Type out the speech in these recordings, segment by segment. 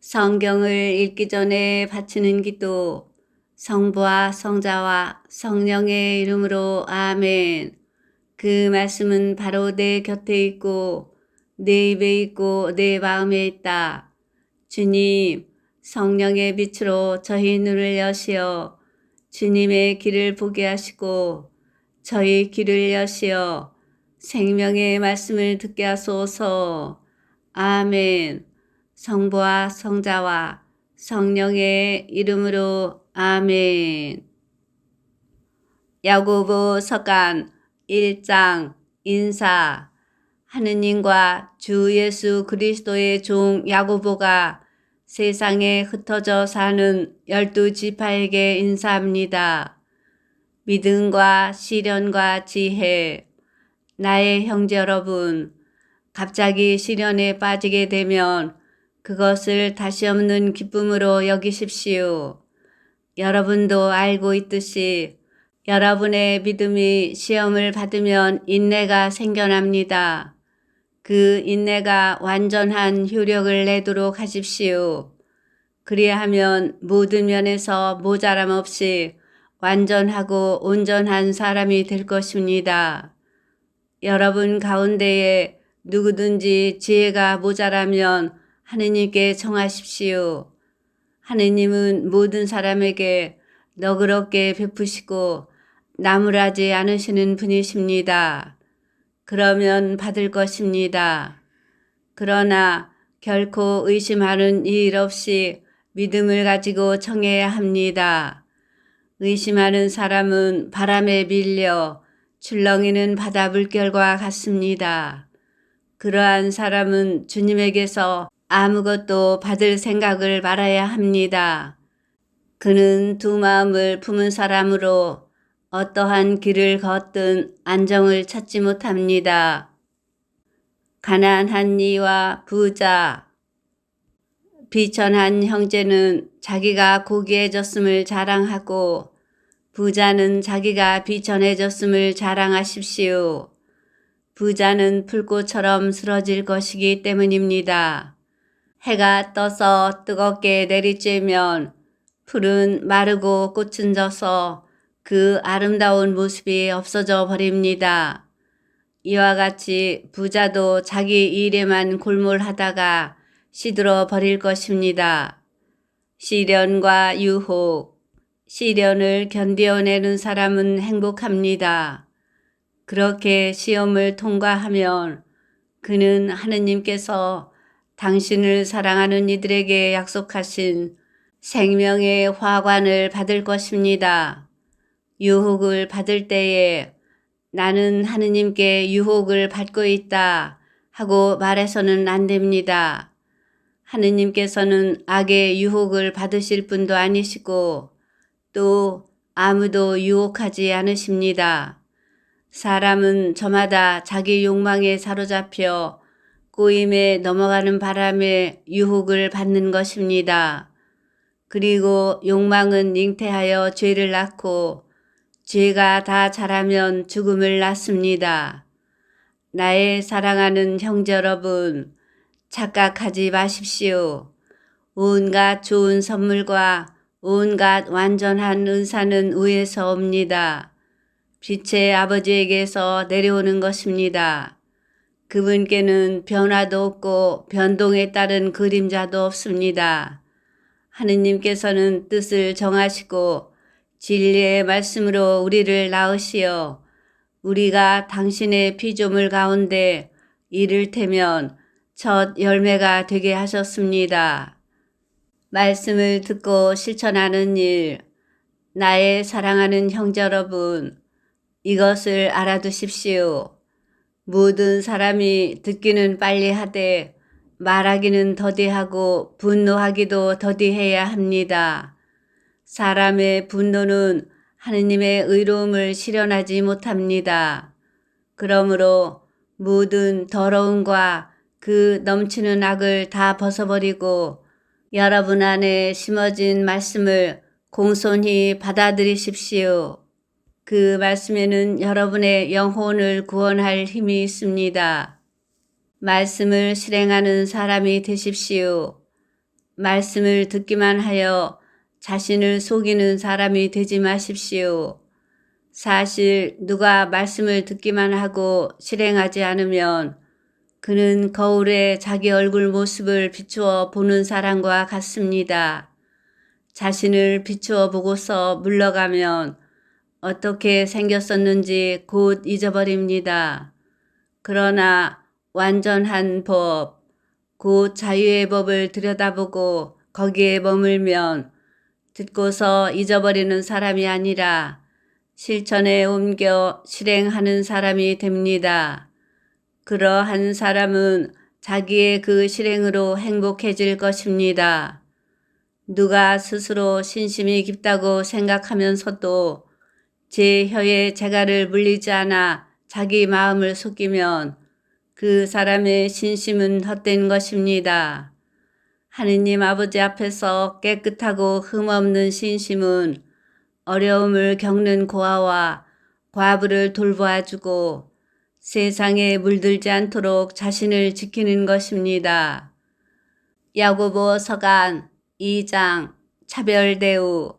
성경을 읽기 전에 바치는 기도. 성부와 성자와 성령의 이름으로 아멘. 그 말씀은 바로 내 곁에 있고 내 입에 있고 내 마음에 있다. 주님, 성령의 빛으로 저희 눈을 여시어 주님의 길을 보게 하시고 저희 길을 여시어 생명의 말씀을 듣게 하소서. 아멘. 성부와 성자와 성령의 이름으로 아멘. 야고보 서간 1장 인사. 하느님과 주 예수 그리스도의 종 야고보가 세상에 흩어져 사는 12지파에게 인사합니다. 믿음과 시련과 지혜. 나의 형제 여러분, 갑자기 시련에 빠지게 되면 그것을 다시 없는 기쁨으로 여기십시오. 여러분도 알고 있듯이 여러분의 믿음이 시험을 받으면 인내가 생겨납니다. 그 인내가 완전한 효력을 내도록 하십시오. 그리하면 모든 면에서 모자람 없이 완전하고 온전한 사람이 될 것입니다. 여러분 가운데에 누구든지 지혜가 모자라면 하느님께 청하십시오. 하느님은 모든 사람에게 너그럽게 베푸시고 나무라지 않으시는 분이십니다. 그러면 받을 것입니다. 그러나 결코 의심하는 일 없이 믿음을 가지고 청해야 합니다. 의심하는 사람은 바람에 밀려 출렁이는 바다 물결과 같습니다. 그러한 사람은 주님에게서 아무것도 받을 생각을 말아야 합니다. 그는 두 마음을 품은 사람으로 어떠한 길을 걷든 안정을 찾지 못합니다. 가난한 이와 부자. 비천한 형제는 자기가 고귀해졌음을 자랑하고 부자는 자기가 비천해졌음을 자랑하십시오. 부자는 풀꽃처럼 쓰러질 것이기 때문입니다. 해가 떠서 뜨겁게 내리쬐면 풀은 마르고 꽃은 져서 그 아름다운 모습이 없어져 버립니다. 이와 같이 부자도 자기 일에만 골몰하다가 시들어 버릴 것입니다. 시련과 유혹. 시련을 견뎌내는 사람은 행복합니다. 그렇게 시험을 통과하면 그는 하느님께서 당신을 사랑하는 이들에게 약속하신 생명의 화관을 받을 것입니다. 유혹을 받을 때에 나는 하느님께 유혹을 받고 있다 하고 말해서는 안 됩니다. 하느님께서는 악의 유혹을 받으실 분도 아니시고 또 아무도 유혹하지 않으십니다. 사람은 저마다 자기 욕망에 사로잡혀 꼬임에 넘어가는 바람에 유혹을 받는 것입니다. 그리고 욕망은 잉태하여 죄를 낳고 죄가 다 자라면 죽음을 낳습니다. 나의 사랑하는 형제 여러분, 착각하지 마십시오. 온갖 좋은 선물과 온갖 완전한 은사는 위에서 옵니다. 빛의 아버지에게서 내려오는 것입니다. 그분께는 변화도 없고 변동에 따른 그림자도 없습니다. 하느님께서는 뜻을 정하시고 진리의 말씀으로 우리를 낳으시어 우리가 당신의 피조물 가운데 이를테면 첫 열매가 되게 하셨습니다. 말씀을 듣고 실천하는 일. 나의 사랑하는 형제 여러분, 이것을 알아두십시오. 모든 사람이 듣기는 빨리 하되 말하기는 더디하고 분노하기도 더디해야 합니다. 사람의 분노는 하느님의 의로움을 실현하지 못합니다. 그러므로 모든 더러움과 그 넘치는 악을 다 벗어버리고 여러분 안에 심어진 말씀을 공손히 받아들이십시오. 그 말씀에는 여러분의 영혼을 구원할 힘이 있습니다. 말씀을 실행하는 사람이 되십시오. 말씀을 듣기만 하여 자신을 속이는 사람이 되지 마십시오. 사실 누가 말씀을 듣기만 하고 실행하지 않으면 그는 거울에 자기 얼굴 모습을 비추어 보는 사람과 같습니다. 자신을 비추어 보고서 물러가면 어떻게 생겼었는지 곧 잊어버립니다. 그러나 완전한 법, 곧 자유의 법을 들여다보고 거기에 머물면 듣고서 잊어버리는 사람이 아니라 실천에 옮겨 실행하는 사람이 됩니다. 그러한 사람은 자기의 그 실행으로 행복해질 것입니다. 누가 스스로 신심이 깊다고 생각하면서도 제 혀에 재갈을 물리지 않아 자기 마음을 속이면 그 사람의 신심은 헛된 것입니다. 하느님 아버지 앞에서 깨끗하고 흠없는 신심은 어려움을 겪는 고아와 과부를 돌보아주고 세상에 물들지 않도록 자신을 지키는 것입니다. 야고보 서간 2장 차별 대우.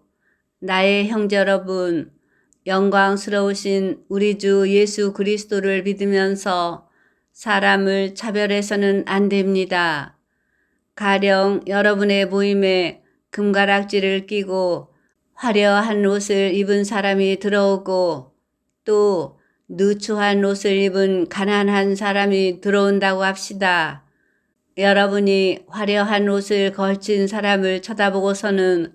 나의 형제 여러분, 영광스러우신 우리 주 예수 그리스도를 믿으면서 사람을 차별해서는 안 됩니다. 가령 여러분의 모임에 금가락지를 끼고 화려한 옷을 입은 사람이 들어오고 또 누추한 옷을 입은 가난한 사람이 들어온다고 합시다. 여러분이 화려한 옷을 걸친 사람을 쳐다보고서는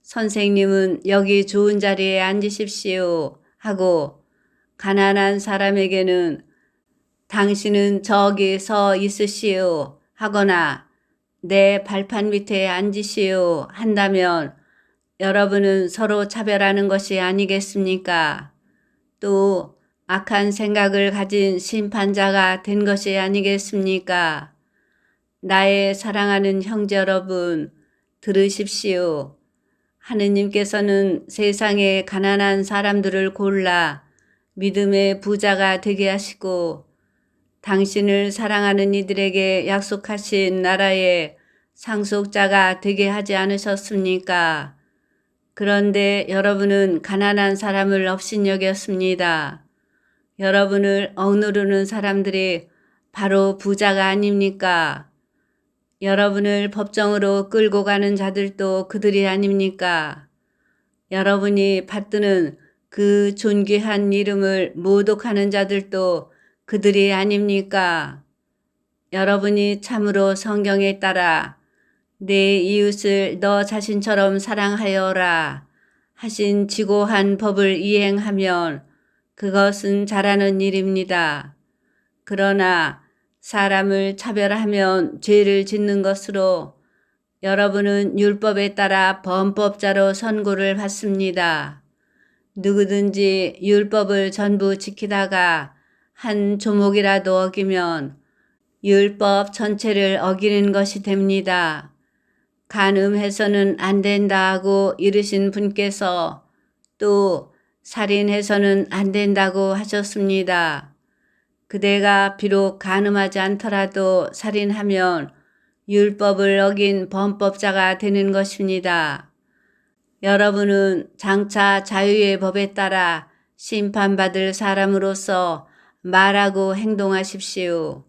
선생님은 여기 좋은 자리에 앉으십시오 하고 가난한 사람에게는 당신은 저기 서 있으시오 하거나 내 발판 밑에 앉으시오 한다면 여러분은 서로 차별하는 것이 아니겠습니까? 또 악한 생각을 가진 심판자가 된 것이 아니겠습니까? 나의 사랑하는 형제 여러분, 들으십시오. 하느님께서는 세상의 가난한 사람들을 골라 믿음의 부자가 되게 하시고 당신을 사랑하는 이들에게 약속하신 나라의 상속자가 되게 하지 않으셨습니까? 그런데 여러분은 가난한 사람을 업신여겼습니다. 여러분을 억누르는 사람들이 바로 부자가 아닙니까? 여러분을 법정으로 끌고 가는 자들도 그들이 아닙니까? 여러분이 받드는 그 존귀한 이름을 모독하는 자들도 그들이 아닙니까? 여러분이 참으로 성경에 따라 내 이웃을 너 자신처럼 사랑하여라 하신 지고한 법을 이행하면 그것은 잘하는 일입니다. 그러나 사람을 차별하면 죄를 짓는 것으로 여러분은 율법에 따라 범법자로 선고를 받습니다. 누구든지 율법을 전부 지키다가 한 조목이라도 어기면 율법 전체를 어기는 것이 됩니다. 간음해서는 안 된다 하고 이르신 분께서 또 살인해서는 안 된다고 하셨습니다. 그대가 비록 간음하지 않더라도 살인하면 율법을 어긴 범법자가 되는 것입니다. 여러분은 장차 자유의 법에 따라 심판받을 사람으로서 말하고 행동하십시오.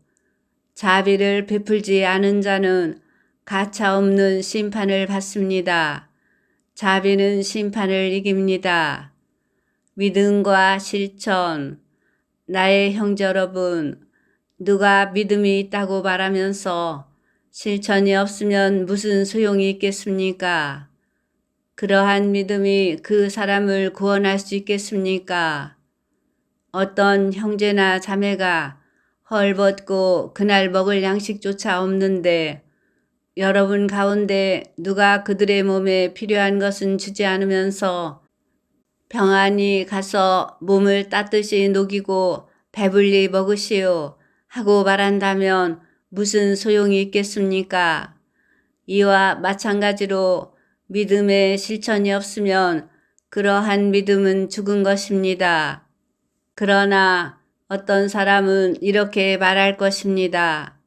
자비를 베풀지 않은 자는 가차없는 심판을 받습니다. 자비는 심판을 이깁니다. 믿음과 실천. 나의 형제 여러분, 누가 믿음이 있다고 말하면서 실천이 없으면 무슨 소용이 있겠습니까? 그러한 믿음이 그 사람을 구원할 수 있겠습니까? 어떤 형제나 자매가 헐벗고 그날 먹을 양식조차 없는데 여러분 가운데 누가 그들의 몸에 필요한 것은 주지 않으면서 평안히 가서 몸을 따뜻이 녹이고 배불리 먹으시오 하고 말한다면 무슨 소용이 있겠습니까? 이와 마찬가지로 믿음의 실천이 없으면 그러한 믿음은 죽은 것입니다. 그러나 어떤 사람은 이렇게 말할 것입니다.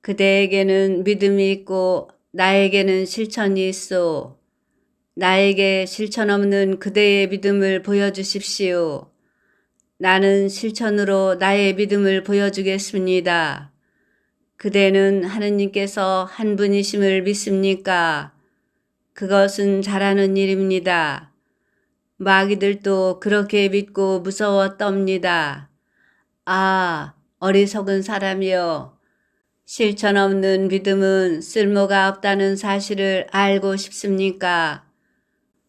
그대에게는 믿음이 있고 나에게는 실천이 있어. 나에게 실천 없는 그대의 믿음을 보여주십시오. 나는 실천으로 나의 믿음을 보여주겠습니다. 그대는 하느님께서 한 분이심을 믿습니까? 그것은 잘하는 일입니다. 마귀들도 그렇게 믿고 무서워 떱니다. 아, 어리석은 사람이여. 실천 없는 믿음은 쓸모가 없다는 사실을 알고 싶습니까?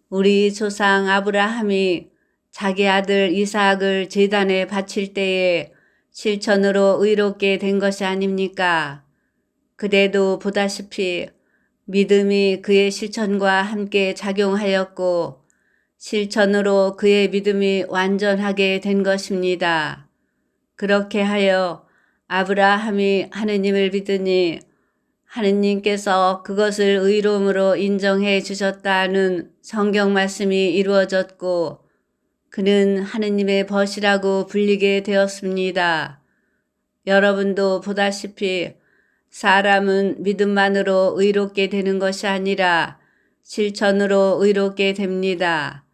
우리 조상 아브라함이 자기 아들 이삭을 제단에 바칠 때에 실천으로 의롭게 된 것이 아닙니까? 그대도 보다시피 믿음이 그의 실천과 함께 작용하였고 실천으로 그의 믿음이 완전하게 된 것입니다. 그렇게 하여 아브라함이 하느님을 믿으니 하느님께서 그것을 의로움으로 인정해 주셨다는 성경 말씀이 이루어졌고 그는 하느님의 벗이라고 불리게 되었습니다. 여러분도 보다시피 사람은 믿음만으로 의롭게 되는 것이 아니라 실천으로 의롭게 됩니다.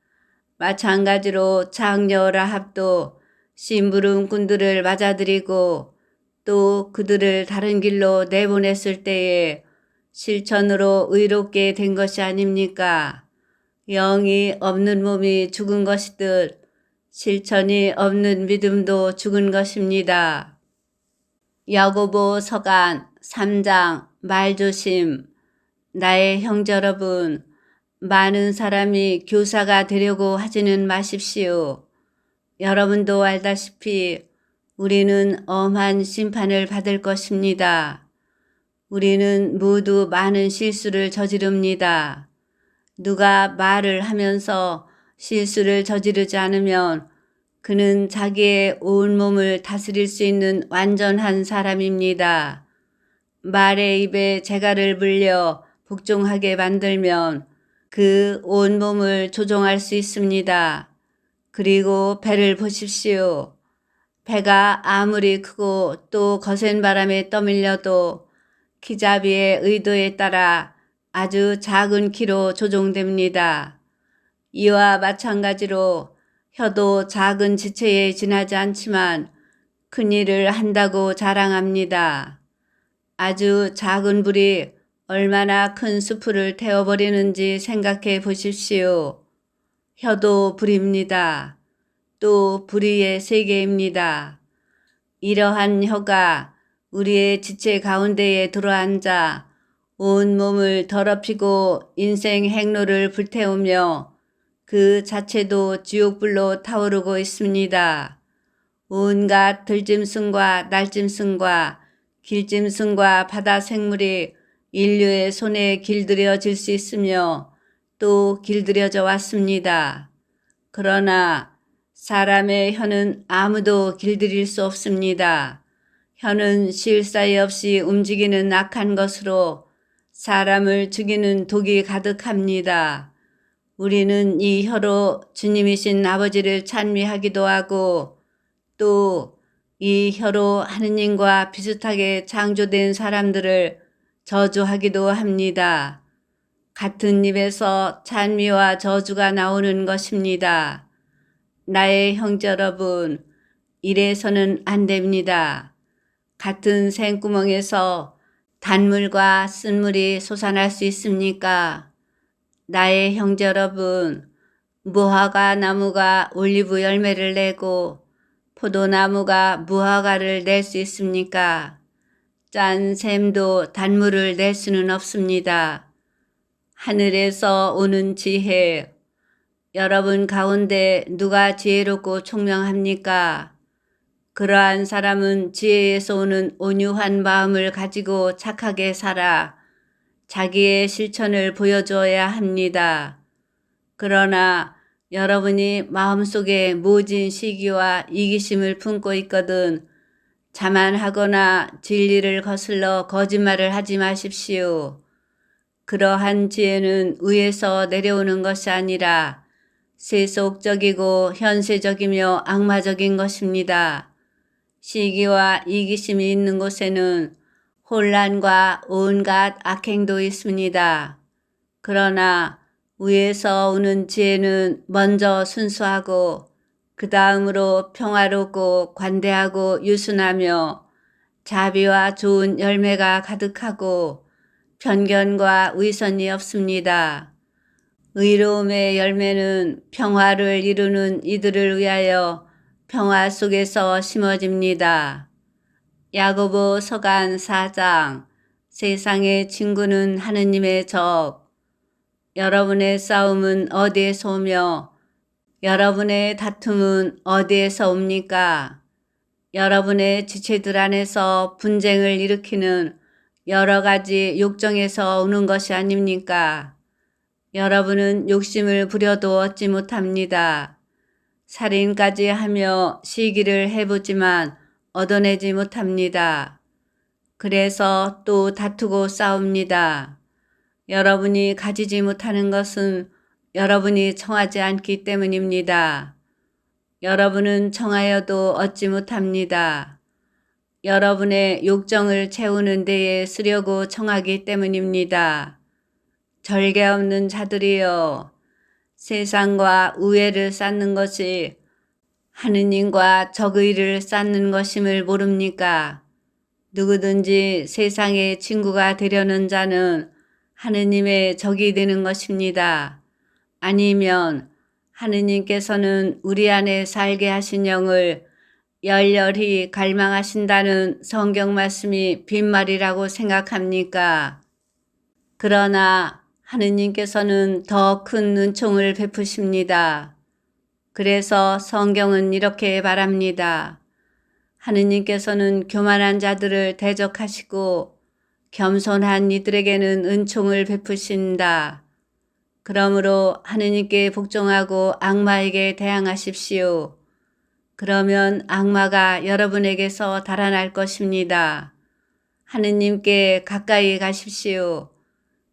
마찬가지로 장녀 라합도 심부름꾼들을 맞아들이고 또 그들을 다른 길로 내보냈을 때에 실천으로 의롭게 된 것이 아닙니까? 영이 없는 몸이 죽은 것이듯 실천이 없는 믿음도 죽은 것입니다. 야고보 서간 3장 말조심. 나의 형제 여러분, 많은 사람이 교사가 되려고 하지는 마십시오. 여러분도 알다시피 우리는 엄한 심판을 받을 것입니다. 우리는 모두 많은 실수를 저지릅니다. 누가 말을 하면서 실수를 저지르지 않으면 그는 자기의 온몸을 다스릴 수 있는 완전한 사람입니다. 말의 입에 재갈을 물려 복종하게 만들면 그 온몸을 조종할 수 있습니다. 그리고 배를 보십시오. 배가 아무리 크고 또 거센 바람에 떠밀려도 기잡이의 의도에 따라 아주 작은 키로 조종됩니다. 이와 마찬가지로 혀도 작은 지체에 지나지 않지만 큰 일을 한다고 자랑합니다. 아주 작은 불이 얼마나 큰 숲을 태워버리는지 생각해 보십시오. 혀도 불입니다. 또 불의의 세계입니다. 이러한 혀가 우리의 지체 가운데에 들어앉아 온 몸을 더럽히고 인생 행로를 불태우며 그 자체도 지옥불로 타오르고 있습니다. 온갖 들짐승과 날짐승과 길짐승과 바다 생물이 인류의 손에 길들여질 수 있으며 또 길들여져 왔습니다. 그러나 사람의 혀는 아무도 길들일 수 없습니다. 혀는 쉴 사이 없이 움직이는 악한 것으로 사람을 죽이는 독이 가득합니다. 우리는 이 혀로 주님이신 아버지를 찬미하기도 하고 또 이 혀로 하느님과 비슷하게 창조된 사람들을 저주하기도 합니다. 같은 입에서 찬미와 저주가 나오는 것입니다. 나의 형제 여러분, 이래서는 안 됩니다. 같은 생구멍에서 단물과 쓴물이 솟아날 수 있습니까? 나의 형제 여러분, 무화과 나무가 올리브 열매를 내고 포도나무가 무화과를 낼 수 있습니까? 짠 샘도 단물을 낼 수는 없습니다. 하늘에서 오는 지혜, 여러분 가운데 누가 지혜롭고 총명합니까? 그러한 사람은 지혜에서 오는 온유한 마음을 가지고 착하게 살아 자기의 실천을 보여줘야 합니다. 그러나 여러분이 마음속에 모진 시기와 이기심을 품고 있거든 자만하거나 진리를 거슬러 거짓말을 하지 마십시오. 그러한 지혜는 위에서 내려오는 것이 아니라 세속적이고 현세적이며 악마적인 것입니다. 시기와 이기심이 있는 곳에는 혼란과 온갖 악행도 있습니다. 그러나 위에서 오는 지혜는 먼저 순수하고 그 다음으로 평화롭고 관대하고 유순하며 자비와 좋은 열매가 가득하고 편견과 위선이 없습니다. 의로움의 열매는 평화를 이루는 이들을 위하여 평화 속에서 심어집니다. 야고보 서간 4장. 세상의 친구는 하느님의 적. 여러분의 싸움은 어디에서 오며 여러분의 다툼은 어디에서 옵니까? 여러분의 지체들 안에서 분쟁을 일으키는 여러 가지 욕정에서 오는 것이 아닙니까? 여러분은 욕심을 부려도 얻지 못합니다. 살인까지 하며 시기를 해보지만 얻어내지 못합니다. 그래서 또 다투고 싸웁니다. 여러분이 가지지 못하는 것은 여러분이 청하지 않기 때문입니다. 여러분은 청하여도 얻지 못합니다. 여러분의 욕정을 채우는 데에 쓰려고 청하기 때문입니다. 절개 없는 자들이여, 세상과 우애를 쌓는 것이 하느님과 적의를 쌓는 것임을 모릅니까? 누구든지 세상의 친구가 되려는 자는 하느님의 적이 되는 것입니다. 아니면 하느님께서는 우리 안에 살게 하신 영을 열렬히 갈망하신다는 성경 말씀이 빈말이라고 생각합니까? 그러나 하느님께서는 더 큰 은총을 베푸십니다. 그래서 성경은 이렇게 말합니다. 하느님께서는 교만한 자들을 대적하시고 겸손한 이들에게는 은총을 베푸신다. 그러므로 하느님께 복종하고 악마에게 대항하십시오. 그러면 악마가 여러분에게서 달아날 것입니다. 하느님께 가까이 가십시오.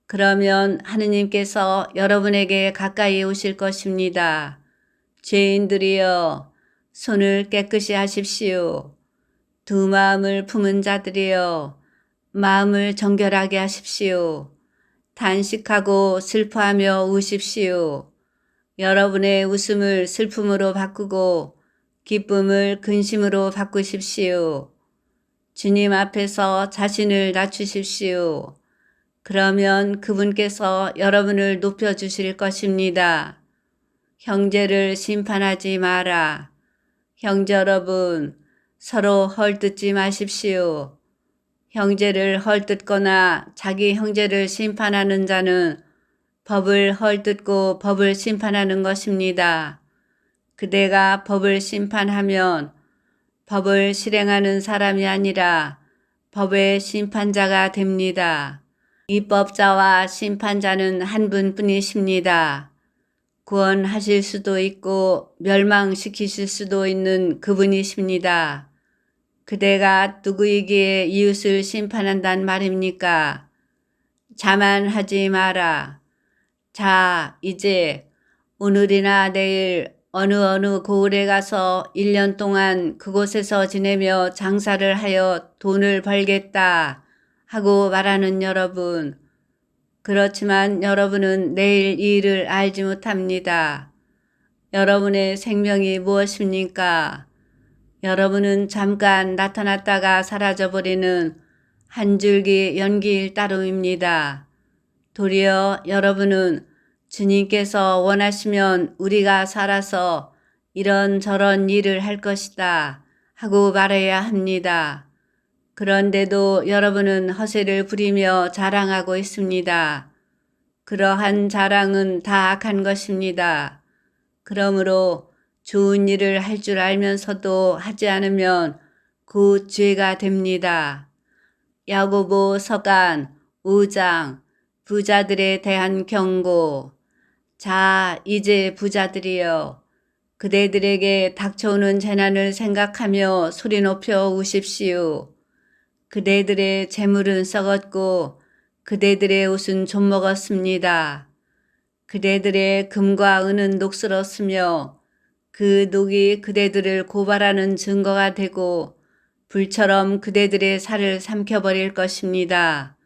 그러면 하느님께서 여러분에게 가까이 오실 것입니다. 죄인들이여, 손을 깨끗이 하십시오. 두 마음을 품은 자들이여, 마음을 정결하게 하십시오. 단식하고 슬퍼하며 우십시오. 여러분의 웃음을 슬픔으로 바꾸고 기쁨을 근심으로 바꾸십시오. 주님 앞에서 자신을 낮추십시오. 그러면 그분께서 여러분을 높여주실 것입니다. 형제를 심판하지 마라. 형제 여러분, 서로 헐뜯지 마십시오. 형제를 헐뜯거나 자기 형제를 심판하는 자는 법을 헐뜯고 법을 심판하는 것입니다. 그대가 법을 심판하면 법을 실행하는 사람이 아니라 법의 심판자가 됩니다. 입법자와 심판자는 한 분뿐이십니다. 구원하실 수도 있고 멸망시키실 수도 있는 그분이십니다. 그대가 누구이기에 이웃을 심판한단 말입니까? 자만하지 마라. 자, 이제 오늘이나 내일 어느 고을에 가서 1년 동안 그곳에서 지내며 장사를 하여 돈을 벌겠다 하고 말하는 여러분. 그렇지만 여러분은 내일 이 일을 알지 못합니다. 여러분의 생명이 무엇입니까? 여러분은 잠깐 나타났다가 사라져버리는 한 줄기 연기일 따름입니다. 도리어 여러분은 주님께서 원하시면 우리가 살아서 이런저런 일을 할 것이다 하고 말해야 합니다. 그런데도 여러분은 허세를 부리며 자랑하고 있습니다. 그러한 자랑은 다 악한 것입니다. 그러므로 좋은 일을 할 줄 알면서도 하지 않으면 그 죄가 됩니다. 야고보 서간 5장 부자들에 대한 경고. 자, 이제 부자들이여, 그대들에게 닥쳐오는 재난을 생각하며 소리 높여 우십시오. 그대들의 재물은 썩었고 그대들의 옷은 좀 먹었습니다. 그대들의 금과 은은 녹슬었으며 그 녹이 그대들을 고발하는 증거가 되고 불처럼 그대들의 살을 삼켜버릴 것입니다.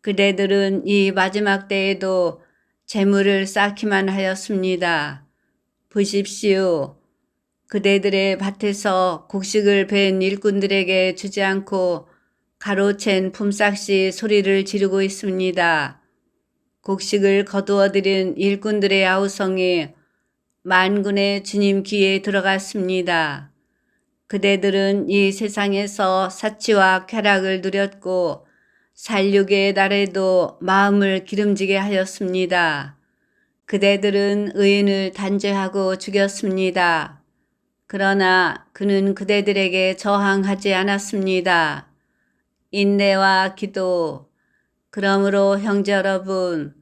그대들은 이 마지막 때에도 재물을 쌓기만 하였습니다. 보십시오. 그대들의 밭에서 곡식을 벤 일꾼들에게 주지 않고 가로챈 품삯이 소리를 지르고 있습니다. 곡식을 거두어들인 일꾼들의 아우성이 만군의 주님 귀에 들어갔습니다. 그대들은 이 세상에서 사치와 쾌락을 누렸고 살육의 날에도 마음을 기름지게 하였습니다. 그대들은 의인을 단죄하고 죽였습니다. 그러나 그는 그대들에게 저항하지 않았습니다. 인내와 기도. 그러므로 형제 여러분,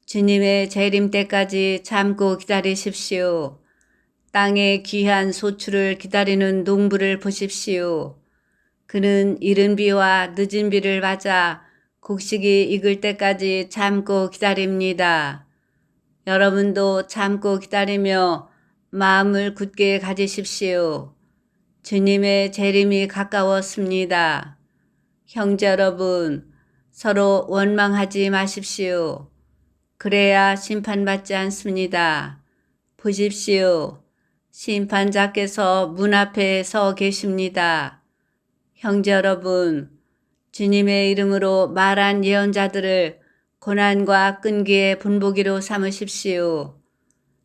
주님의 재림 때까지 참고 기다리십시오. 땅의 귀한 소출을 기다리는 농부를 보십시오. 그는 이른 비와 늦은 비를 맞아 곡식이 익을 때까지 참고 기다립니다. 여러분도 참고 기다리며 마음을 굳게 가지십시오. 주님의 재림이 가까웠습니다. 형제 여러분, 서로 원망하지 마십시오. 그래야 심판받지 않습니다. 보십시오. 심판자께서 문 앞에 서 계십니다. 형제 여러분, 주님의 이름으로 말한 예언자들을 고난과 끈기의 분보기로 삼으십시오.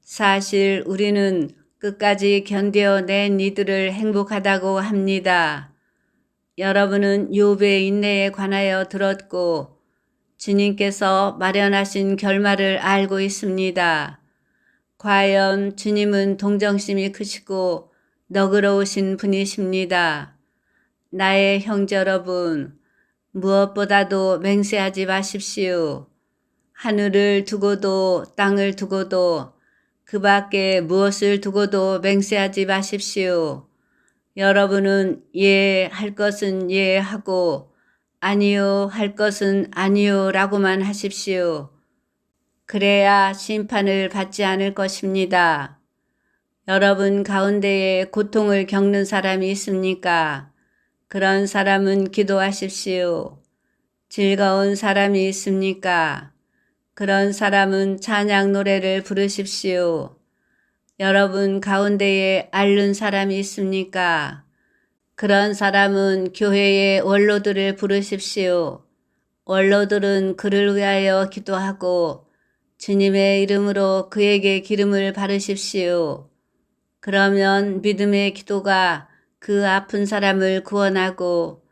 사실 우리는 끝까지 견뎌낸 이들을 행복하다고 합니다. 여러분은 욥의 인내에 관하여 들었고 주님께서 마련하신 결말을 알고 있습니다. 과연 주님은 동정심이 크시고 너그러우신 분이십니다. 나의 형제 여러분, 무엇보다도 맹세하지 마십시오. 하늘을 두고도 땅을 두고도 그 밖에 무엇을 두고도 맹세하지 마십시오. 여러분은 예 할 것은 예 하고 아니요 할 것은 아니요 라고만 하십시오. 그래야 심판을 받지 않을 것입니다. 여러분 가운데에 고통을 겪는 사람이 있습니까? 그런 사람은 기도하십시오. 즐거운 사람이 있습니까? 그런 사람은 찬양 노래를 부르십시오. 여러분 가운데에 앓는 사람이 있습니까? 그런 사람은 교회의 원로들을 부르십시오. 원로들은 그를 위하여 기도하고 주님의 이름으로 그에게 기름을 바르십시오. 그러면 믿음의 기도가 그 아픈 사람을 구원하고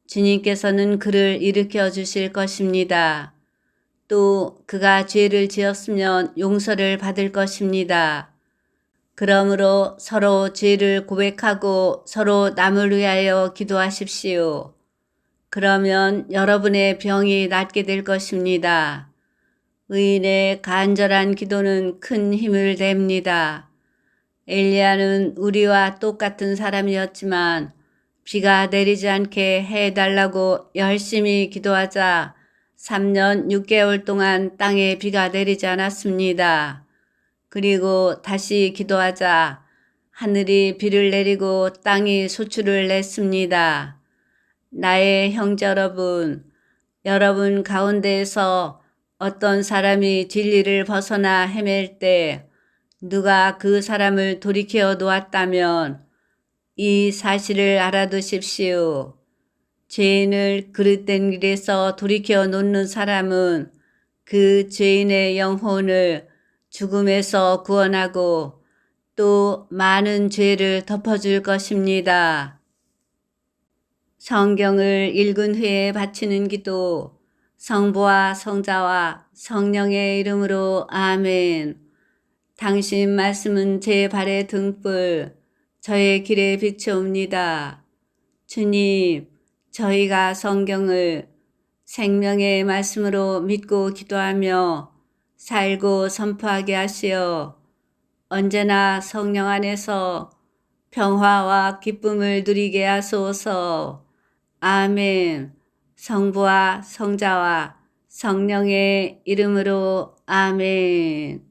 주님께서는 그를 일으켜 주실 것입니다. 또 그가 죄를 지었으면 용서를 받을 것입니다. 그러므로 서로 죄를 고백하고 서로 남을 위하여 기도하십시오. 그러면 여러분의 병이 낫게 될 것입니다. 의인의 간절한 기도는 큰 힘을 냅니다. 엘리야는 우리와 똑같은 사람이었지만 비가 내리지 않게 해달라고 열심히 기도하자 3년 6개월 동안 땅에 비가 내리지 않았습니다. 그리고 다시 기도하자 하늘이 비를 내리고 땅이 소출을 냈습니다. 나의 형제 여러분, 여러분 가운데에서 어떤 사람이 진리를 벗어나 헤맬 때 누가 그 사람을 돌이켜 놓았다면 이 사실을 알아두십시오. 죄인을 그릇된 길에서 돌이켜 놓는 사람은 그 죄인의 영혼을 죽음에서 구원하고 또 많은 죄를 덮어줄 것입니다. 성경을 읽은 후에 바치는 기도. 성부와 성자와 성령의 이름으로 아멘. 당신 말씀은 제 발의 등불, 저의 길에 비추옵니다. 주님, 저희가 성경을 생명의 말씀으로 믿고 기도하며 살고 선포하게 하시어 언제나 성령 안에서 평화와 기쁨을 누리게 하소서. 아멘. 성부와 성자와 성령의 이름으로 아멘.